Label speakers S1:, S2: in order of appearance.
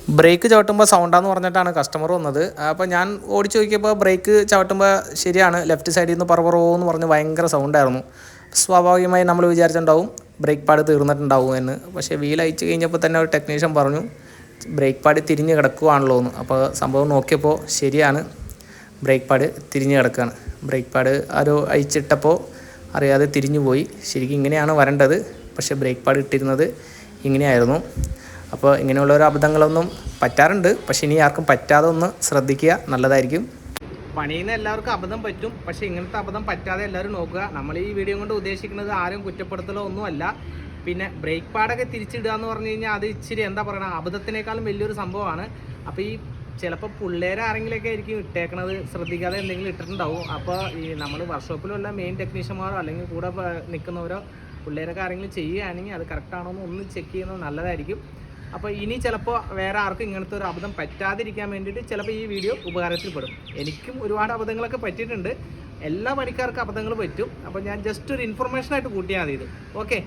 S1: Break ചവിട്ടുമ്പോൾ സൗണ്ടാന്ന് പറഞ്ഞിട്ടാണ് customer വന്നത്. അപ്പോൾ ഞാൻ ഓടിച്ച് നോക്കിയപ്പോൾ ബ്രേക്ക് ചവിട്ടുമ്പോൾ ശരിയാണ്, ലെഫ്റ്റ് സൈഡിൽ നിന്ന് പറവറോ എന്ന് പറഞ്ഞ് ഭയങ്കര സൗണ്ടായിരുന്നു. സ്വാഭാവികമായി നമ്മൾ വിചാരിച്ചിട്ടുണ്ടാവും ബ്രേക്ക് പാഡ് തീർന്നിട്ടുണ്ടാവും എന്ന്. പക്ഷേ വീൽ അയച്ച് കഴിഞ്ഞപ്പോൾ തന്നെ ഒരു ടെക്നീഷ്യൻ പറഞ്ഞു ബ്രേക്ക് പാഡ് തിരിഞ്ഞ് കിടക്കുകയാണല്ലോ എന്ന്. അപ്പോൾ സംഭവം നോക്കിയപ്പോൾ ശരിയാണ്, ബ്രേക്ക് പാഡ് തിരിഞ്ഞ് കിടക്കുകയാണ്. ബ്രേക്ക് പാഡ് ആരോ അയച്ചിട്ടപ്പോൾ അറിയാതെ തിരിഞ്ഞു പോയി. ശരിക്കും ഇങ്ങനെയാണ് വരേണ്ടത്, പക്ഷേ ബ്രേക്ക് പാഡ് ഇട്ടിരുന്നത് ഇങ്ങനെയായിരുന്നു. അപ്പോൾ ഇങ്ങനെയുള്ള ഒരു അബദ്ധങ്ങളൊന്നും പറ്റാറുണ്ട്, പക്ഷേ ഇനി ആർക്കും പറ്റാതെ ഒന്ന് ശ്രദ്ധിക്കുക, നല്ലതായിരിക്കും. പണിയുന്ന എല്ലാവർക്കും അബദ്ധം പറ്റും, പക്ഷേ ഇങ്ങനത്തെ അബദ്ധം പറ്റാതെ എല്ലാവരും നോക്കുക. നമ്മൾ ഈ വീഡിയോ കൊണ്ട് ഉദ്ദേശിക്കുന്നത് ആരും കുറ്റപ്പെടുത്തലോ ഒന്നുമല്ല. പിന്നെ ബ്രേക്ക് പാഡൊക്കെ തിരിച്ചിടുക എന്ന് പറഞ്ഞു കഴിഞ്ഞാൽ അത് ഇച്ചിരി എന്താ പറയുക, അബദ്ധത്തിനേക്കാളും വലിയൊരു സംഭവമാണ്. അപ്പോൾ ഈ ചിലപ്പോൾ പിള്ളേരെ ആരെങ്കിലുമൊക്കെ ആയിരിക്കും ഇട്ടേക്കണത്, ശ്രദ്ധിക്കാതെ എന്തെങ്കിലും ഇട്ടിട്ടുണ്ടാവും. അപ്പോൾ ഈ നമ്മൾ വർക്ക്ഷോപ്പിലുള്ള മെയിൻ ടെക്നീഷ്യന്മാരോ അല്ലെങ്കിൽ കൂടെ നിൽക്കുന്നവരോ പിള്ളേരൊക്കെ ആരെങ്കിലും ചെയ്യുകയാണെങ്കിൽ അത് കറക്റ്റാണോ എന്ന് ഒന്ന് ചെക്ക് ചെയ്യുന്നത് നല്ലതായിരിക്കും. അപ്പോൾ ഇനി ചിലപ്പോൾ വേറെ ആർക്കും ഇങ്ങനത്തെ ഒരു അബദ്ധം പറ്റാതിരിക്കാൻ വേണ്ടിയിട്ട് ചിലപ്പോൾ ഈ വീഡിയോ ഉപകാരത്തിൽപ്പെടും. എനിക്കും ഒരുപാട് അബദ്ധങ്ങളൊക്കെ പറ്റിയിട്ടുണ്ട്, എല്ലാ പണിക്കാർക്കും അബദ്ധങ്ങൾ പറ്റും. അപ്പോൾ ഞാൻ ജസ്റ്റ് ഒരു ഇൻഫർമേഷനായിട്ട് കൂട്ടിയാൽ മതി ഇത്. ഓക്കെ.